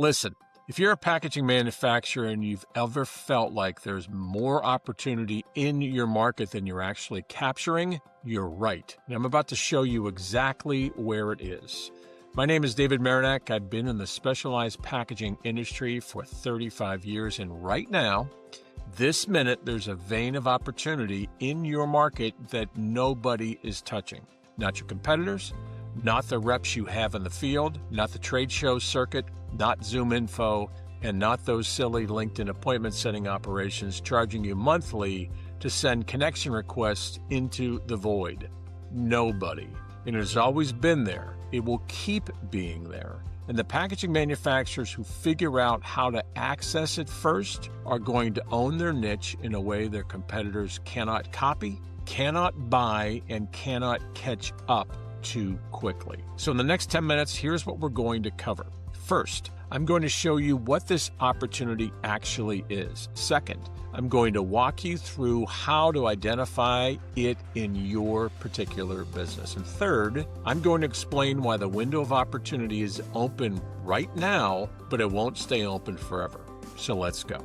Listen, if you're a packaging manufacturer and you've ever felt like there's more opportunity in your market than you're actually capturing, you're right. And I'm about to show you exactly where it is. My name is David Marinak. I've been in the specialized packaging industry for 35 years, and right now, this minute, there's a vein of opportunity in your market that nobody is touching. Not your competitors, not the reps you have in the field, not the trade show circuit, not Zoom info, and not those silly LinkedIn appointment setting operations charging you monthly to send connection requests into the void. Nobody. And it has always been there. It will keep being there. And the packaging manufacturers who figure out how to access it first are going to own their niche in a way their competitors cannot copy, cannot buy, and cannot catch up too quickly. So in the next 10 minutes, here's what we're going to cover. First, I'm going to show you what this opportunity actually is. Second, I'm going to walk you through how to identify it in your particular business. And third, I'm going to explain why the window of opportunity is open right now, but it won't stay open forever. So let's go.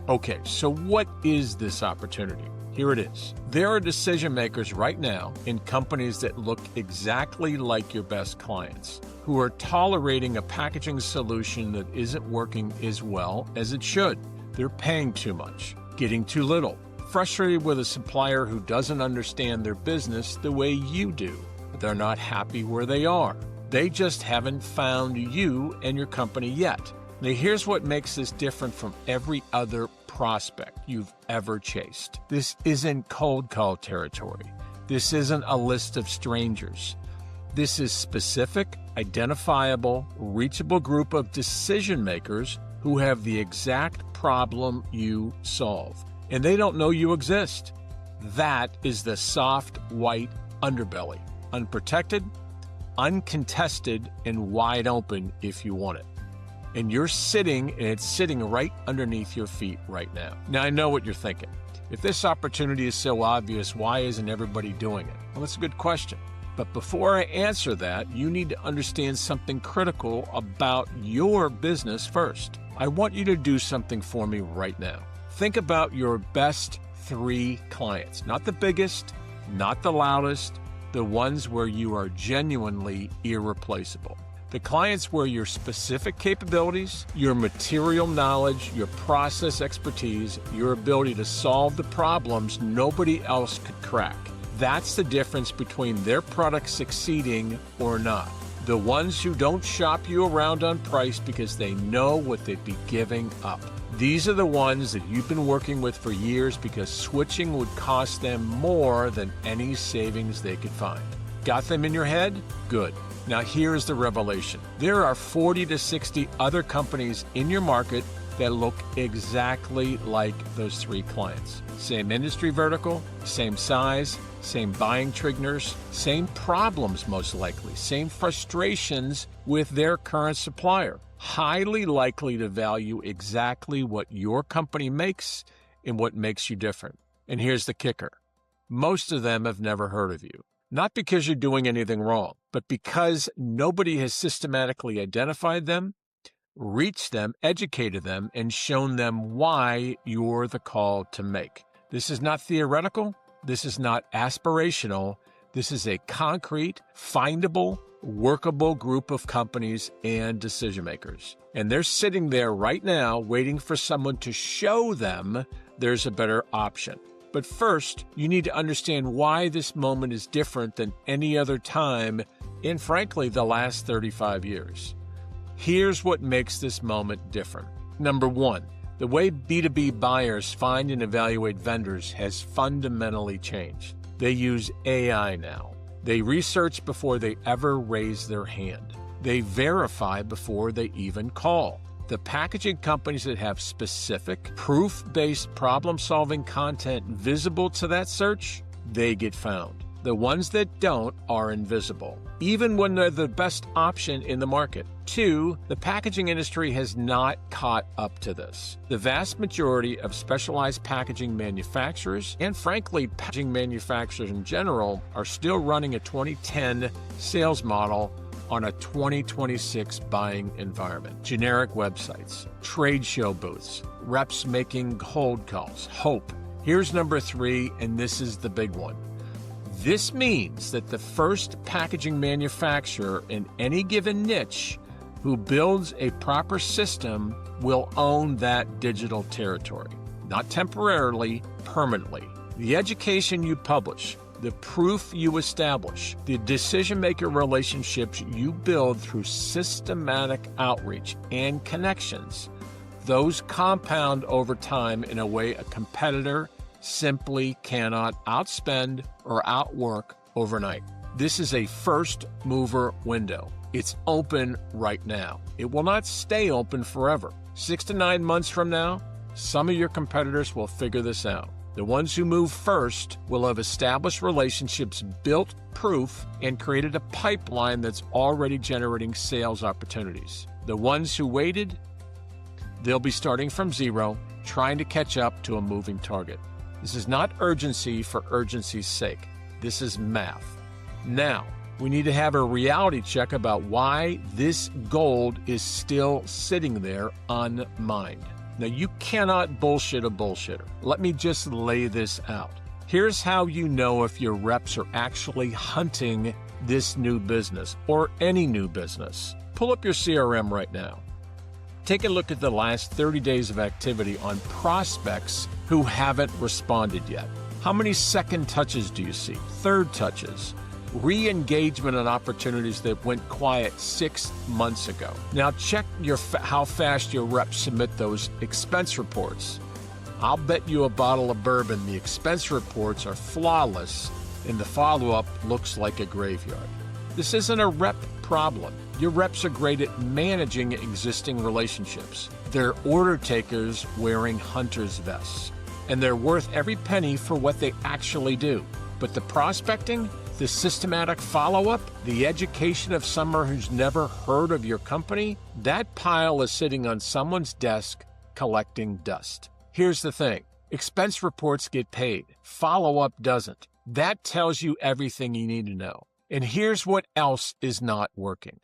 Okay, so what is this opportunity? Here it is. There are decision makers right now in companies that look exactly like your best clients, who are tolerating a packaging solution that isn't working as well as it should. They're paying too much, getting too little, frustrated with a supplier who doesn't understand their business the way you do. But they're not happy where they are. They just haven't found you and your company yet. Now, here's what makes this different from every other prospect you've ever chased. This isn't cold call territory. This isn't a list of strangers. This is specific, identifiable, reachable group of decision makers who have the exact problem you solve. And they don't know you exist. That is the soft, white underbelly. Unprotected, uncontested, and wide open if you want it. And it's sitting right underneath your feet right now. Now, I know what you're thinking. If this opportunity is so obvious, why isn't everybody doing it? Well, that's a good question. But before I answer that, you need to understand something critical about your business first. I want you to do something for me right now. Think about your best 3 clients, not the biggest, not the loudest, the ones where you are genuinely irreplaceable. The clients where your specific capabilities, your material knowledge, your process expertise, your ability to solve the problems nobody else could crack. That's the difference between their product succeeding or not. The ones who don't shop you around on price because they know what they'd be giving up. These are the ones that you've been working with for years because switching would cost them more than any savings they could find. Got them in your head? Good. Now here's the revelation. There are 40 to 60 other companies in your market that look exactly like those 3 clients. Same industry vertical, same size, same buying triggers, same problems most likely, same frustrations with their current supplier. Highly likely to value exactly what your company makes and what makes you different. And here's the kicker. Most of them have never heard of you. Not because you're doing anything wrong, but because nobody has systematically identified them, reached them, educated them, and shown them why you're the call to make. This is not theoretical. This is not aspirational. This is a concrete, findable, workable group of companies and decision makers. And they're sitting there right now waiting for someone to show them there's a better option. But first, you need to understand why this moment is different than any other time in, frankly, the last 35 years. Here's what makes this moment different. Number 1, the way B2B buyers find and evaluate vendors has fundamentally changed. They use AI now. They research before they ever raise their hand. They verify before they even call. The packaging companies that have specific, proof-based problem-solving content visible to that search, they get found. The ones that don't are invisible, even when they're the best option in the market. 2, the packaging industry has not caught up to this. The vast majority of specialized packaging manufacturers, and frankly, packaging manufacturers in general, are still running a 2010 sales model on a 2026 buying environment. Generic websites, trade show booths, reps making cold calls, hope. Here's number 3, and this is the big one. This means that the first packaging manufacturer in any given niche who builds a proper system will own that digital territory, not temporarily, permanently. The education you publish, the proof you establish, the decision-maker relationships you build through systematic outreach and connections, those compound over time in a way a competitor simply cannot outspend or outwork overnight. This is a first mover window. It's open right now. It will not stay open forever. 6 to 9 months from now, some of your competitors will figure this out. The ones who move first will have established relationships, built proof, and created a pipeline that's already generating sales opportunities. The ones who waited, they'll be starting from zero, trying to catch up to a moving target. This is not urgency for urgency's sake. This is math. Now, we need to have a reality check about why this gold is still sitting there unmined. Now, you cannot bullshit a bullshitter. Let me just lay this out. Here's how you know if your reps are actually hunting this new business or any new business. Pull up your CRM right now. Take a look at the last 30 days of activity on prospects who haven't responded yet. How many second touches do you see? Third touches? Re-engagement on opportunities that went quiet 6 months ago. Now check how fast your reps submit those expense reports. I'll bet you a bottle of bourbon the expense reports are flawless and the follow-up looks like a graveyard. This isn't a rep problem. Your reps are great at managing existing relationships. They're order takers wearing hunter's vests, and they're worth every penny for what they actually do. But the prospecting, the systematic follow-up, the education of someone who's never heard of your company, that pile is sitting on someone's desk collecting dust. Here's the thing. Expense reports get paid. Follow-up doesn't. That tells you everything you need to know. And here's what else is not working.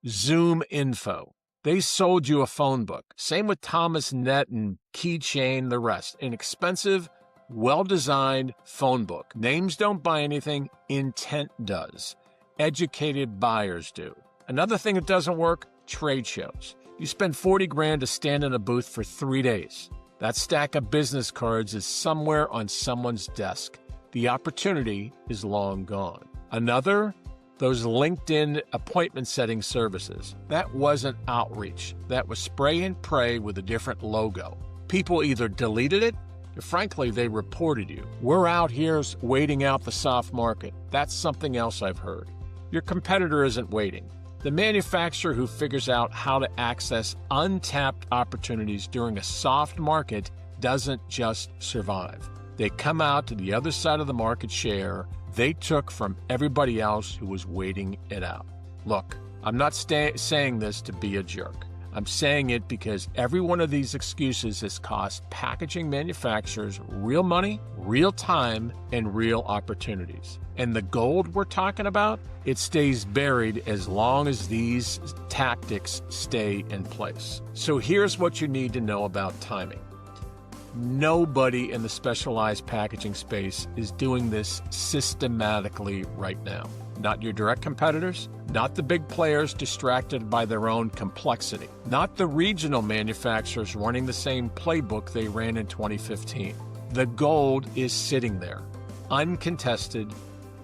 Zoom Info. They sold you a phone book. Same with Thomas Net and Keychain, the rest. An expensive, well-designed phone book. Names don't buy anything, intent does. Educated buyers do. Another thing that doesn't work, trade shows. You spend 40 grand to stand in a booth for 3 days. That stack of business cards is somewhere on someone's desk. The opportunity is long gone. Another, those LinkedIn appointment setting services. That wasn't outreach. That was spray and pray with a different logo. People either deleted it, or frankly, they reported you. We're out here waiting out the soft market. That's something else I've heard. Your competitor isn't waiting. The manufacturer who figures out how to access untapped opportunities during a soft market doesn't just survive. They come out to the other side of the market share they took from everybody else who was waiting it out. Look, I'm not saying this to be a jerk. I'm saying it because every one of these excuses has cost packaging manufacturers real money, real time, and real opportunities. And the gold we're talking about, it stays buried as long as these tactics stay in place. So here's what you need to know about timing. Nobody in the specialized packaging space is doing this systematically right now. Not your direct competitors, not the big players distracted by their own complexity, not the regional manufacturers running the same playbook they ran in 2015. The gold is sitting there, uncontested,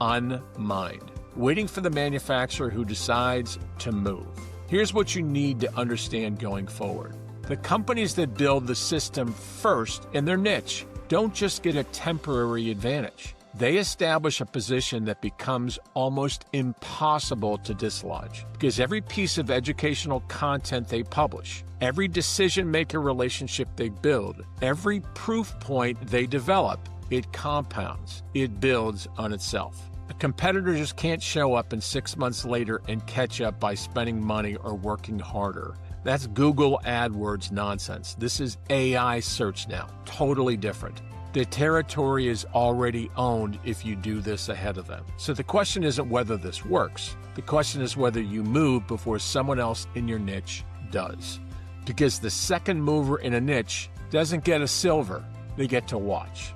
unmined, waiting for the manufacturer who decides to move. Here's what you need to understand going forward. The companies that build the system first in their niche don't just get a temporary advantage. They establish a position that becomes almost impossible to dislodge because every piece of educational content they publish, every decision-maker relationship they build, every proof point they develop, it compounds, it builds on itself. A competitor just can't show up and 6 months later and catch up by spending money or working harder. That's Google AdWords nonsense. This is AI search now, totally different. The territory is already owned if you do this ahead of them. So the question isn't whether this works. The question is whether you move before someone else in your niche does. Because the second mover in a niche doesn't get a silver, they get to watch.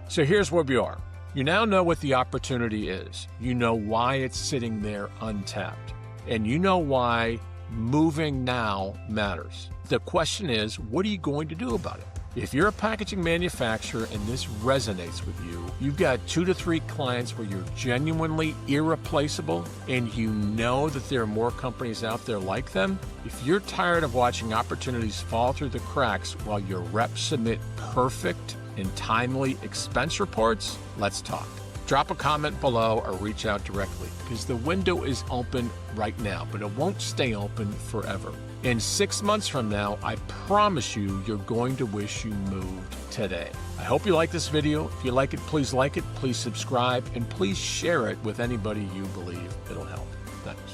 So here's where we are. You now know what the opportunity is. You know why it's sitting there untapped. And you know why moving now matters. The question is, what are you going to do about it? If you're a packaging manufacturer and this resonates with you, you've got 2 to 3 clients where you're genuinely irreplaceable and you know that there are more companies out there like them, if you're tired of watching opportunities fall through the cracks while your reps submit perfect and timely expense reports, let's talk. Drop a comment below or reach out directly because the window is open right now, but it won't stay open forever. In 6 months from now, I promise you, you're going to wish you moved today. I hope you like this video. If you like it, please subscribe, and please share it with anybody you believe it'll help. Thanks.